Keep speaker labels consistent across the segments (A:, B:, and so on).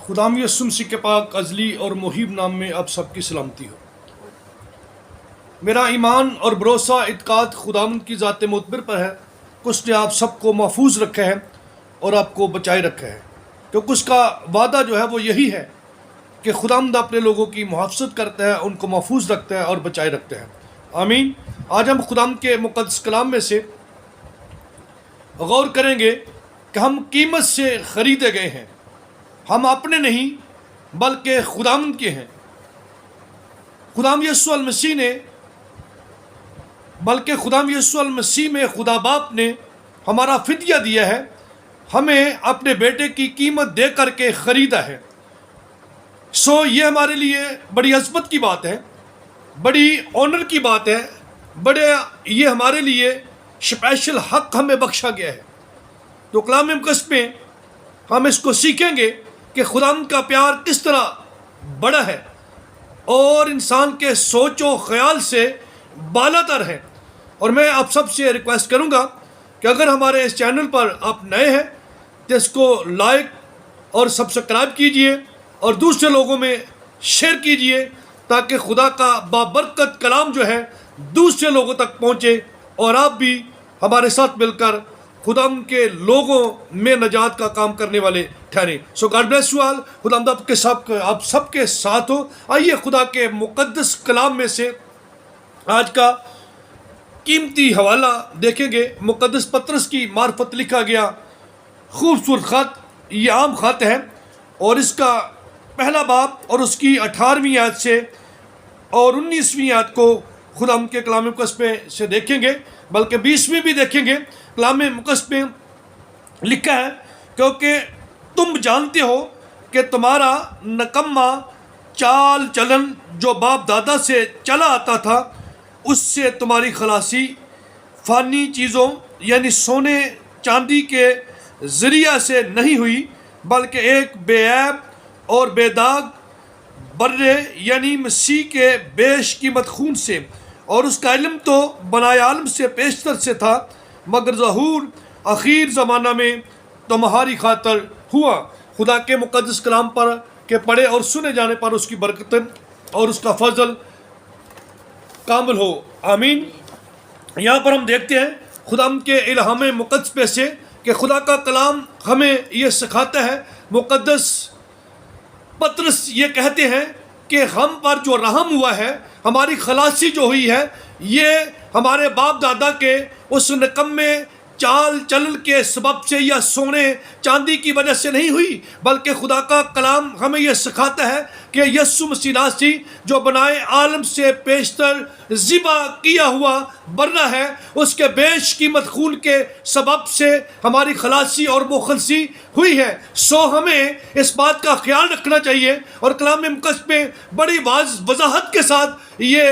A: خداوند یسوع مسیح کے پاک ازلی اور محیب نام میں آپ سب کی سلامتی ہو۔ میرا ایمان اور بھروسہ اعتقاد خداوند کی ذات معتبر پر ہے کہ اس نے آپ سب کو محفوظ رکھا ہے اور آپ کو بچائے رکھا ہے، کیونکہ اس کا وعدہ جو ہے وہ یہی ہے کہ خداوند اپنے لوگوں کی محافظت کرتا ہے، ان کو محفوظ رکھتا ہے اور بچائے رکھتا ہے۔ آمین۔ آج ہم خداوند کے مقدس کلام میں سے غور کریں گے کہ ہم قیمت سے خریدے گئے ہیں، ہم اپنے نہیں بلکہ خداوند کے ہیں۔ خداوند یسوع المسیح میں خدا باپ نے ہمارا فدیہ دیا ہے، ہمیں اپنے بیٹے کی قیمت دے کر کے خریدا ہے۔ یہ ہمارے لیے بڑی عظمت کی بات ہے، بڑی آنر کی بات ہے، یہ ہمارے لیے اسپیشل حق ہمیں بخشا گیا ہے۔ تو کلام مقدس میں ہم اس کو سیکھیں گے کہ خداوند کا پیار کس طرح بڑا ہے اور انسان کے سوچ و خیال سے بالا تر ہے۔ اور میں آپ سب سے ریکویسٹ کروں گا کہ اگر ہمارے اس چینل پر آپ نئے ہیں تو اس کو لائک اور سبسکرائب کیجئے اور دوسرے لوگوں میں شیئر کیجئے تاکہ خدا کا بابرکت کلام جو ہے دوسرے لوگوں تک پہنچے اور آپ بھی ہمارے ساتھ مل کر خداوند کے لوگوں میں نجات کا کام کرنے والے ٹھہریں۔ God bless you all. خداوند آپ سب کے ساتھ ہو۔ آئیے خدا کے مقدس کلام میں سے آج کا قیمتی حوالہ دیکھیں گے۔ مقدس پطرس کی معرفت لکھا گیا خوبصورت خط، یہ عام خط ہے اور اس کا پہلا باب اور اس کی 18ویں آیت سے اور 19ویں آیت کو خداوند کے کلام مقدس میں سے دیکھیں گے، بلکہ 20ویں بھی دیکھیں گے۔ کلام مقدس میں لکھا ہے، کیونکہ تم جانتے ہو کہ تمہارا نکما چال چلن جو باپ دادا سے چلا آتا تھا، اس سے تمہاری خلاصی فانی چیزوں یعنی سونے چاندی کے ذریعہ سے نہیں ہوئی، بلکہ ایک بے عیب اور بے داغ برے یعنی مسیح کے بیش قیمت خون سے، اور اس کا علم تو بنائے عالم سے پیشتر سے تھا، مگر ظہور اخیر زمانہ میں تمہاری خاطر ہوا۔ خدا کے مقدس کلام پر کے پڑھے اور سنے جانے پر اس کی برکت اور اس کا فضل کامل ہو۔ آمین۔ یہاں پر ہم دیکھتے ہیں خداوند کے الہام مقدس میں سے کہ خدا کا کلام ہمیں یہ سکھاتا ہے۔ مقدس پطرس یہ کہتے ہیں کہ ہم پر جو رحم ہوا ہے، ہماری خلاصی جو ہوئی ہے، یہ ہمارے باپ دادا کے اس نکمے چال چلن کے سبب سے یا سونے چاندی کی وجہ سے نہیں ہوئی، بلکہ خدا کا کلام ہمیں یہ سکھاتا ہے کہ یسوع مسیح جو بنائے عالم سے پیشتر ذبح کیا ہوا برہ ہے، اس کے بیش قیمت خون کے سبب سے ہماری خلاصی اور مخلصی ہوئی ہے۔ ہمیں اس بات کا خیال رکھنا چاہیے، اور کلام مقدس میں بڑی وضاحت کے ساتھ یہ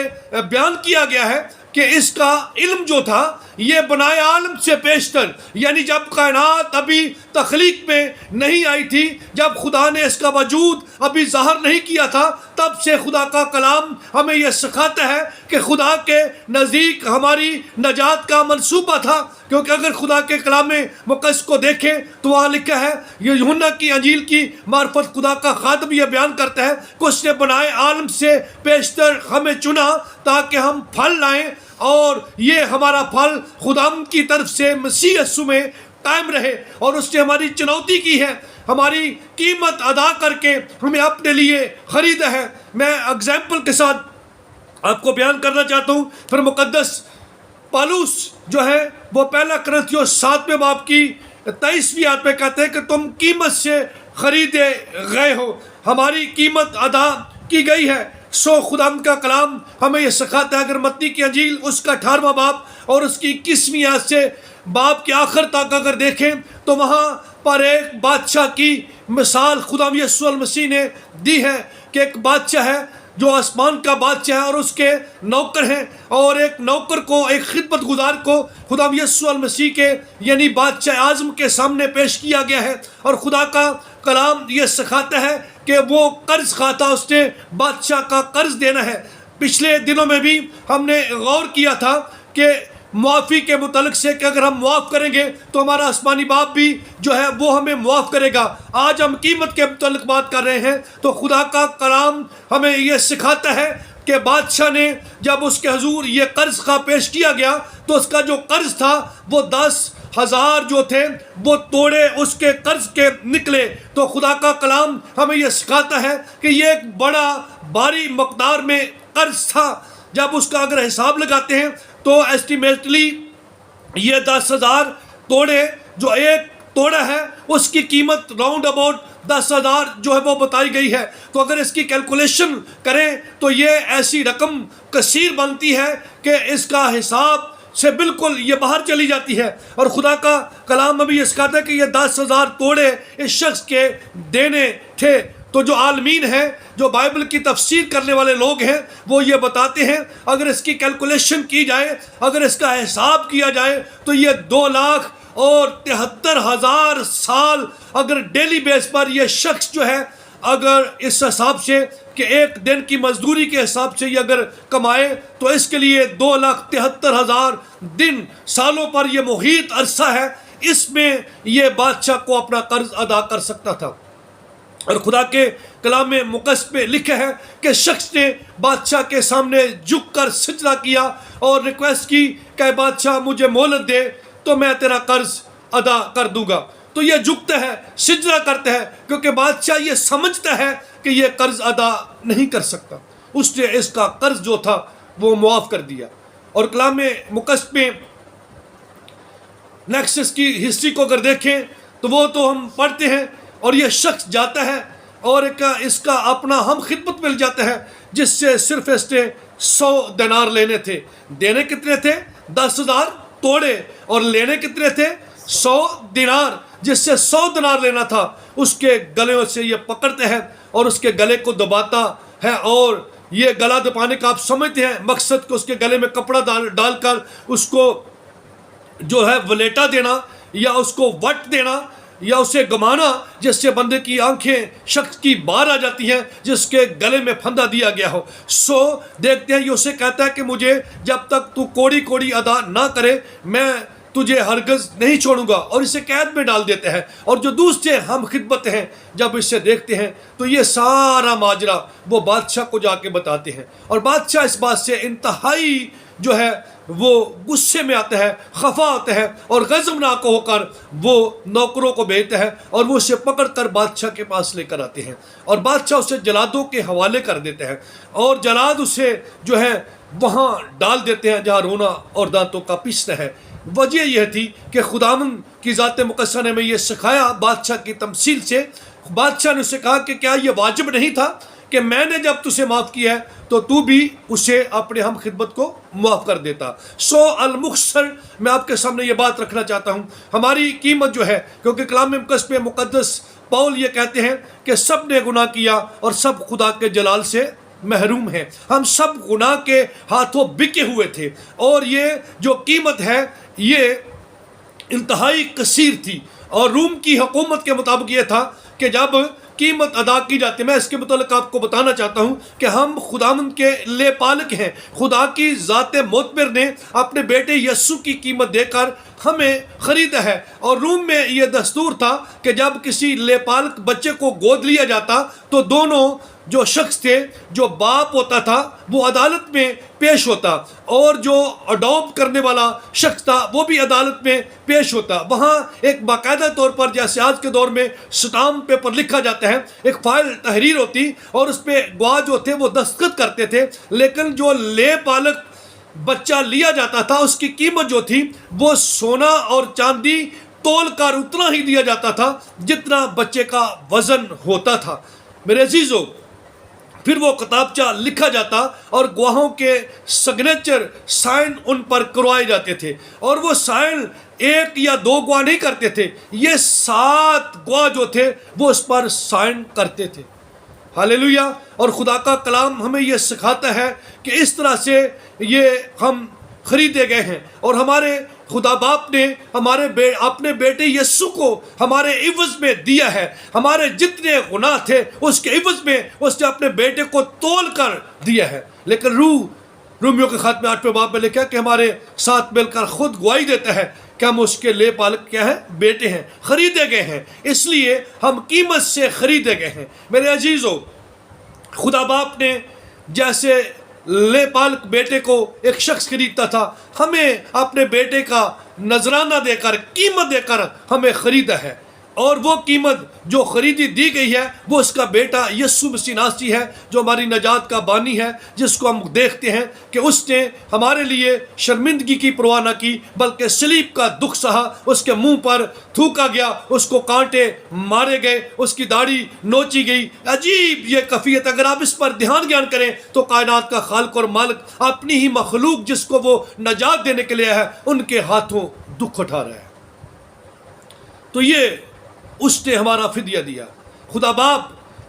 A: بیان کیا گیا ہے کہ اس کا علم جو تھا یہ بنائے عالم سے پیشتر، یعنی جب کائنات ابھی تخلیق میں نہیں آئی تھی، جب خدا نے اس کا وجود ابھی ظاہر نہیں کیا تھا، تب سے خدا کا کلام ہمیں یہ سکھاتا ہے کہ خدا کے نزدیک ہماری نجات کا منصوبہ تھا۔ کیونکہ اگر خدا کے کلام مقدس کو دیکھیں تو وہاں لکھا ہے، یہ یوحنا کی انجیل کی معرفت خدا کا خادم یہ بیان کرتا ہے کہ اس نے بنائے عالم سے پیشتر ہمیں چنا تاکہ ہم پھل لائیں، اور یہ ہمارا پھل خداوند کی طرف سے مسیح یسوع میں قائم رہے، اور اس نے ہماری چنوتی کی ہے، ہماری قیمت ادا کر کے ہمیں اپنے لیے خریدا ہے۔ میں اگزامپل کے ساتھ آپ کو بیان کرنا چاہتا ہوں۔ پھر مقدس پالوس جو ہے وہ پہلا کرنتھیوں 7ویں باب کی 23ویں آیت میں کہتے ہیں کہ تم قیمت سے خریدے گئے ہو، ہماری قیمت ادا کی گئی ہے۔ خداوند کا کلام ہمیں یہ سکھاتا ہے۔ اگر متی کی انجیل اس کا 18واں باب اور اس کی 21ویں آیت سے باب کے آخر تک اگر دیکھیں تو وہاں پر ایک بادشاہ کی مثال خداوند یسوع المسیح نے دی ہے کہ ایک بادشاہ ہے جو آسمان کا بادشاہ ہے اور اس کے نوکر ہیں، اور ایک نوکر کو، ایک خدمت گزار کو خداوند یسوع المسیح کے یعنی بادشاہ اعظم کے سامنے پیش کیا گیا ہے، اور خدا کا کلام یہ سکھاتا ہے کہ وہ قرض خواہ تھا، اس نے بادشاہ کا قرض دینا ہے۔ پچھلے دنوں میں بھی ہم نے غور کیا تھا کہ معافی کے متعلق سے کہ اگر ہم معاف کریں گے تو ہمارا آسمانی باپ بھی جو ہے وہ ہمیں معاف کرے گا. آج ہم قیمت کے متعلق بات کر رہے ہیں تو خدا کا کلام ہمیں یہ سکھاتا ہے کہ بادشاہ نے جب اس کے حضور یہ قرض خواہ پیش کیا گیا تو اس کا جو قرض تھا وہ 10,000 جو تھے وہ توڑے اس کے قرض کے نکلے. تو خدا کا کلام ہمیں یہ سکھاتا ہے کہ یہ ایک بڑا بھاری مقدار میں قرض تھا. جب اس کا اگر حساب لگاتے ہیں تو ایسٹیمیٹلی یہ 10,000 توڑے جو ایک توڑا ہے اس کی قیمت راؤنڈ اباؤٹ 10,000 جو ہے وہ بتائی گئی ہے. تو اگر اس کی کیلکولیشن کریں تو یہ ایسی رقم کثیر بنتی ہے کہ اس کا حساب سے بالکل یہ باہر چلی جاتی ہے. اور خدا کا کلام ابھی یہ سکھاتا ہے کہ یہ 10,000 توڑے اس شخص کے دینے تھے. تو جو عالمین ہیں جو بائبل کی تفسیر کرنے والے لوگ ہیں وہ یہ بتاتے ہیں اگر اس کی کیلکولیشن کی جائے, اگر اس کا حساب کیا جائے تو یہ 2,73,000 سال اگر ڈیلی بیس پر یہ شخص جو ہے اگر اس حساب سے کہ ایک دن کی مزدوری کے حساب سے یہ اگر کمائے تو اس کے لیے 2,73,000 دن سالوں پر یہ محیط عرصہ ہے. اس میں یہ بادشاہ کو اپنا قرض ادا کر سکتا تھا. اور خدا کے کلام میں مقدس میں لکھا ہے کہ شخص نے بادشاہ کے سامنے جھک کر سجدہ کیا اور ریکویسٹ کی کہ بادشاہ مجھے مہلت دے تو میں تیرا قرض ادا کر دوں گا. تو یہ جھکتا ہے, سجدہ کرتا ہے کیونکہ بادشاہ یہ سمجھتا ہے کہ یہ قرض ادا نہیں کر سکتا. اس نے اس کا قرض جو تھا وہ معاف کر دیا. اور کلام مقدس میں نیکسس کی ہسٹری کو اگر دیکھیں تو وہ تو ہم پڑھتے ہیں اور یہ شخص جاتا ہے اور اس کا اپنا ہم خدمت مل جاتا ہے جس سے صرف اس نے 100 دینار لینے تھے. دینے کتنے تھے؟ 10,000 توڑے, اور لینے کتنے تھے؟ 100 دینار, جس سے 100 دینار لینا تھا. اس کے گلے سے یہ پکڑتے ہیں اور اس کے گلے کو دباتا ہے. اور یہ گلا دبانے کا آپ سمجھتے ہیں مقصد کو اس کے گلے میں کپڑا ڈال کر اس کو جو ہے ولیٹا دینا یا اس کو وٹ دینا یا اسے گمانا, جس سے بندے کی آنکھیں شخص کی باہر آ جاتی ہیں جس کے گلے میں پھندا دیا گیا ہو. دیکھتے ہیں یہ اسے کہتا ہے کہ مجھے جب تک تو کوڑی ادا نہ کرے میں تجھے ہرگز نہیں چھوڑوں گا, اور اسے قید میں ڈال دیتے ہیں. اور جو دوسرے ہم خدمت ہیں جب اسے دیکھتے ہیں تو یہ سارا ماجرا وہ بادشاہ کو جا کے بتاتے ہیں, اور بادشاہ اس بات سے انتہائی جو ہے وہ غصے میں آتا ہے, خفا آتا ہے, اور غضبناک ہو کر وہ نوکروں کو بھیجتا ہے اور وہ اسے پکڑ کر بادشاہ کے پاس لے کر آتے ہیں. اور بادشاہ اسے جلادوں کے حوالے کر دیتے ہیں اور جلاد اسے جو ہے وہاں ڈال دیتے ہیں جہاں رونا اور دانتوں کا پیسنا ہے. وجہ یہ تھی کہ خداوند کی ذات مقدسہ نے ہمیں یہ سکھایا بادشاہ کی تمثیل سے. بادشاہ نے اسے کہا کہ کیا یہ واجب نہیں تھا کہ میں نے جب تجھے معاف کیا ہے تو تو بھی اسے اپنے ہم خدمت کو معاف کر دیتا. المختصر میں آپ کے سامنے یہ بات رکھنا چاہتا ہوں, ہماری قیمت جو ہے, کیونکہ کلام مقدس میں مقدس پاؤل یہ کہتے ہیں کہ سب نے گناہ کیا اور سب خدا کے جلال سے محروم ہیں. ہم سب گناہ کے ہاتھوں بکے ہوئے تھے, اور یہ جو قیمت ہے یہ انتہائی کثیر تھی. اور روم کی حکومت کے مطابق یہ تھا کہ جب قیمت ادا کی جاتی ہے, میں اس کے متعلق آپ کو بتانا چاہتا ہوں کہ ہم خداوند کے لے پالک ہیں. خدا کی ذات معتبر نے اپنے بیٹے یسوع کی قیمت دے کر ہمیں خریدا ہے. اور روم میں یہ دستور تھا کہ جب کسی لے پالک بچے کو گود لیا جاتا تو دونوں جو شخص تھے, جو باپ ہوتا تھا وہ عدالت میں پیش ہوتا, اور جو اڈاپٹ کرنے والا شخص تھا وہ بھی عدالت میں پیش ہوتا. وہاں ایک باقاعدہ طور پر جیسے آج کے دور میں اسٹامپ پیپر لکھا جاتا ہے, ایک فائل تحریر ہوتی اور اس پہ گواہ جو تھے وہ دستخط کرتے تھے. لیکن جو لے پالک بچہ لیا جاتا تھا اس کی قیمت جو تھی وہ سونا اور چاندی تول کر اتنا ہی دیا جاتا تھا جتنا بچے کا وزن ہوتا تھا. میرے عزیزو, پھر وہ کتابچہ لکھا جاتا اور گواہوں کے سگنیچر سائن ان پر کروائے جاتے تھے, اور وہ سائن 1 یا 2 گواہ نہیں کرتے تھے, یہ 7 گواہ جو تھے وہ اس پر سائن کرتے تھے. ہاللیلویا. اور خدا کا کلام ہمیں یہ سکھاتا ہے کہ اس طرح سے یہ ہم خریدے گئے ہیں, اور ہمارے خدا باپ نے اپنے بیٹے یسوع کو ہمارے عوض میں دیا ہے. ہمارے جتنے گناہ تھے اس کے عوض میں اس نے اپنے بیٹے کو تول کر دیا ہے. لیکن روح رومیو کے خط میں 8ویں باب میں لکھا ہے کہ ہمارے ساتھ مل کر خود گواہی دیتا ہے کہ ہم اس کے لے پالک کیا ہیں؟ بیٹے ہیں، خریدے گئے ہیں، اس لیے ہم قیمت سے خریدے گئے ہیں۔ میرے عزیزو، خدا باپ نے جیسے لے پالک بیٹے کو ایک شخص خریدتا تھا، ہمیں اپنے بیٹے کا نذرانہ دے کر، قیمت دے کر ہمیں خریدا ہے، اور وہ قیمت جو خریدی دی گئی ہے وہ اس کا بیٹا یسوع مسیح ناصری ہے، جو ہماری نجات کا بانی ہے، جس کو ہم دیکھتے ہیں کہ اس نے ہمارے لیے شرمندگی کی پرواہ نہ کی بلکہ صلیب کا دکھ سہا، اس کے منہ پر تھوکا گیا، اس کو کانٹے مارے گئے، اس کی داڑھی نوچی گئی۔ عجیب یہ کیفیت، اگر آپ اس پر دھیان کریں تو کائنات کا خالق اور مالک اپنی ہی مخلوق جس کو وہ نجات دینے کے لیے ہے، ان کے ہاتھوں دکھ اٹھا رہا ہے۔ تو یہ اس نے ہمارا فدیہ دیا۔ خدا باپ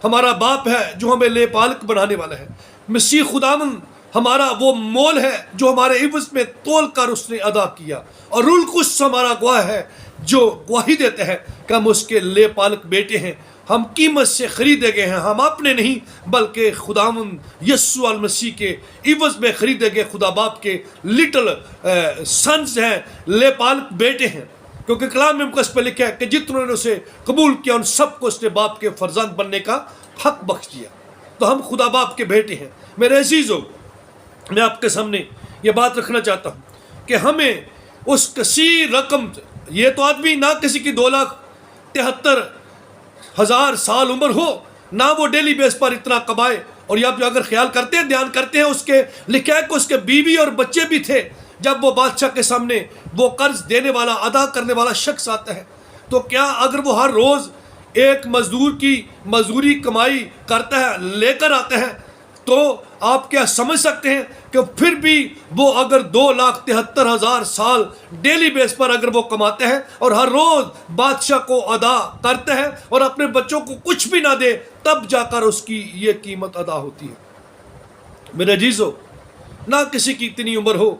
A: ہمارا باپ ہے جو ہمیں لے پالک بنانے والا ہے۔ مسیح خداوند ہمارا وہ مول ہے جو ہمارے عوض میں تول کر اس نے ادا کیا، اور روح القدس ہمارا گواہ ہے جو گواہی دیتے ہیں کہ ہم اس کے لے پالک بیٹے ہیں، ہم قیمت سے خریدے گئے ہیں، ہم اپنے نہیں بلکہ خداوند یسوع المسیح کے عوض میں خریدے گئے خدا باپ کے لٹل سنز ہیں، لے پالک بیٹے ہیں، کیونکہ کلام میں مقدس پہ لکھا ہے کہ جتنوں نے اسے قبول کیا ان سب کو اس نے باپ کے فرزند بننے کا حق بخش دیا۔ تو ہم خدا باپ کے بیٹے ہیں۔ میرے عزیزو، میں آپ کے سامنے یہ بات رکھنا چاہتا ہوں کہ ہمیں اس کثیر رقم، یہ تو آدمی نہ کسی کی 2,73,000 سال عمر ہو، نہ وہ ڈیلی بیس پر اتنا کمائے، اور یہ آپ جو اگر خیال کرتے ہیں، دھیان کرتے ہیں، اس کے لکھا ہے کہ اس کے بیوی اور بچے بھی تھے۔ جب وہ بادشاہ کے سامنے وہ قرض دینے والا، ادا کرنے والا شخص آتا ہے، تو کیا اگر وہ ہر روز ایک مزدور کی مزدوری کمائی کرتا ہے، لے کر آتا ہے، تو آپ کیا سمجھ سکتے ہیں کہ پھر بھی وہ اگر 2,73,000 سال ڈیلی بیس پر اگر وہ کماتے ہیں اور ہر روز بادشاہ کو ادا کرتے ہیں اور اپنے بچوں کو کچھ بھی نہ دے، تب جا کر اس کی یہ قیمت ادا ہوتی ہے۔ میرے عزیزو، نہ کسی کی اتنی عمر ہو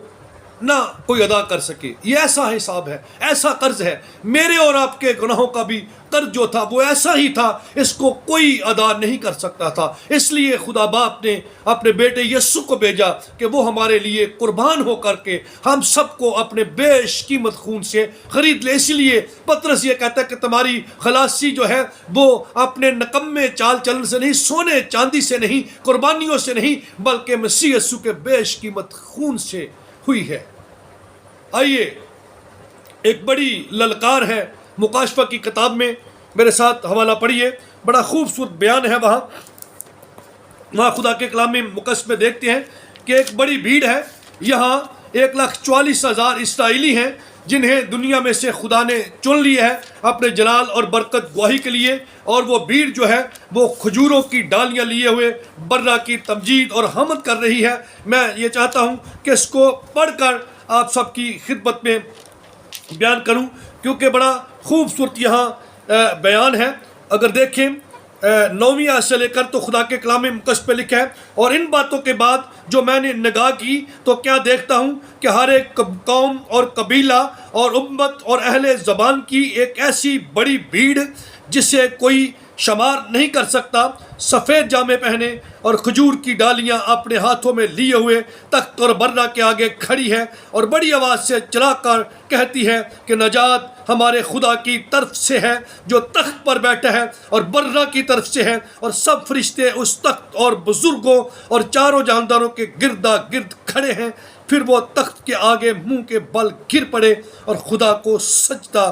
A: نہ کوئی ادا کر سکے، یہ ایسا حساب ہے، ایسا قرض ہے۔ میرے اور آپ کے گناہوں کا بھی قرض جو تھا وہ ایسا ہی تھا، اس کو کوئی ادا نہیں کر سکتا تھا۔ اس لیے خدا باپ نے اپنے بیٹے یسوع کو بھیجا کہ وہ ہمارے لیے قربان ہو کر کے ہم سب کو اپنے بیش قیمت خون سے خرید لے۔ اسی لیے پطرس یہ کہتا ہے کہ تمہاری خلاصی جو ہے وہ اپنے نکمے چال چلن سے نہیں، سونے چاندی سے نہیں، قربانیوں سے نہیں، بلکہ مسیح یسوع کے بیش قیمت خون سے ہوئی ہے۔ آئیے، ایک بڑی للکار ہے مکاشفہ کی کتاب میں، میرے ساتھ حوالہ پڑھیے، بڑا خوبصورت بیان ہے وہاں خدا کے کلام میں مقدس میں دیکھتے ہیں کہ ایک بڑی بھیڑ ہے، یہاں 1,44,000 اسرائیلی ہیں جنہیں دنیا میں سے خدا نے چن لیا ہے اپنے جلال اور برکت گواہی کے لیے، اور وہ بھیڑ جو ہے وہ کھجوروں کی ڈالیاں لیے ہوئے برا کی تمجید اور حمد کر رہی ہے۔ میں یہ چاہتا ہوں کہ اس کو پڑھ کر آپ سب کی خدمت میں بیان کروں، کیونکہ بڑا خوبصورت یہاں بیان ہے۔ اگر دیکھیں 9ویں آیت سے لے کر تو خدا کے کلام مقدس پہ لکھا ہے، اور ان باتوں کے بعد جو میں نے نگاہ کی تو کیا دیکھتا ہوں کہ ہر ایک قوم اور قبیلہ اور امت اور اہل زبان کی ایک ایسی بڑی بھیڑ جسے کوئی شمار نہیں کر سکتا، سفید جامے پہنے اور کھجور کی ڈالیاں اپنے ہاتھوں میں لیے ہوئے تخت اور برہ کے آگے کھڑی ہے، اور بڑی آواز سے چلا کر کہتی ہے کہ نجات ہمارے خدا کی طرف سے ہے جو تخت پر بیٹھا ہے، اور برہ کی طرف سے ہے، اور سب فرشتے اس تخت اور بزرگوں اور چاروں جانداروں کے گردا گرد کھڑے ہیں۔ پھر وہ تخت کے آگے منہ کے بل گر پڑے اور خدا کو سجدہ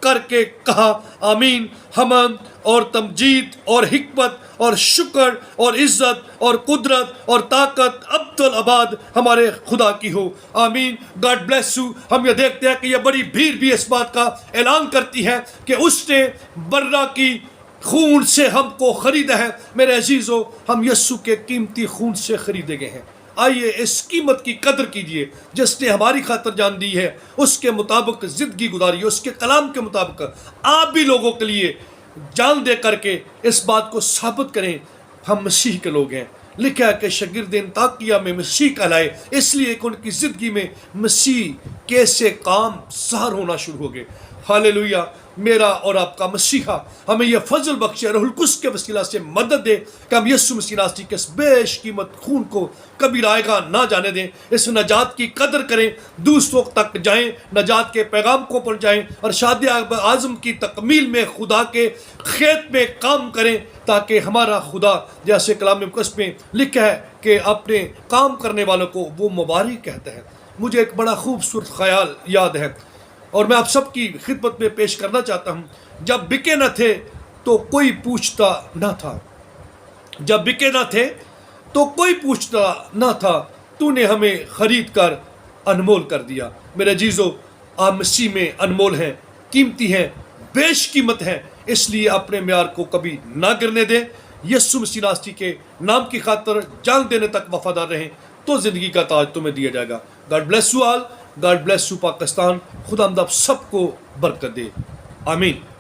A: کر کے کہا، آمین، حمد اور تمجید اور حکمت اور شکر اور عزت اور قدرت اور طاقت ابدالآباد ہمارے خدا کی ہو، آمین۔ God bless you. ہم یہ دیکھتے ہیں کہ یہ بڑی بھیڑ بھی اس بات کا اعلان کرتی ہے کہ اس نے برہ کی خون سے ہم کو خریدا ہے۔ میرے عزیزو، ہم یسوع کے قیمتی خون سے خریدے گئے ہیں۔ آئیے اس قیمت کی قدر کیجئے جس نے ہماری خاطر جان دی ہے، اس کے مطابق زندگی گزاری، اس کے کلام کے مطابق آپ بھی لوگوں کے لیے جان دے کر کے اس بات کو ثابت کریں ہم مسیح کے لوگ ہیں۔ لکھا ہے کہ شاگرد انطاکیہ میں مسیح کہلائے، اس لیے کہ ان کی زندگی میں مسیح کیسے کام ظاہر ہونا شروع ہو گئے۔ ہاللیلویہ۔ میرا اور آپ کا مسیحا ہمیں یہ فضل بخشے، روح القدس کے وسیلہ سے مدد دے کہ ہم یسوع مسیح ناصری کے اس بیش قیمت خون کو کبھی رائگاں نہ جانے دیں، اس نجات کی قدر کریں، دوسروں تک جائیں، نجات کے پیغام کو پہنچائیں اور شادی اعظم کی تکمیل میں خدا کے کھیت میں کام کریں، تاکہ ہمارا خدا جیسے کلام مقدس میں لکھا ہے کہ اپنے کام کرنے والوں کو وہ مبارک کہتا ہے۔ مجھے ایک بڑا خوبصورت خیال یاد ہے اور میں آپ سب کی خدمت میں پیش کرنا چاہتا ہوں۔ جب بکے نہ تھے تو کوئی پوچھتا نہ تھا، جب بکے نہ تھے تو کوئی پوچھتا نہ تھا، تو نے ہمیں خرید کر انمول کر دیا۔ میرے عزیزو، آپ مسیح میں انمول ہیں، قیمتی ہیں، بیش قیمت ہیں، اس لیے اپنے معیار کو کبھی نہ گرنے دیں۔ یسوع مسیح ناصری کے نام کی خاطر جان دینے تک وفادار رہیں تو زندگی کا تاج تمہیں دیا جائے گا۔ God bless you all, god bless you Pakistan. خدا ہم آپ سب کو برکت دے، آمین۔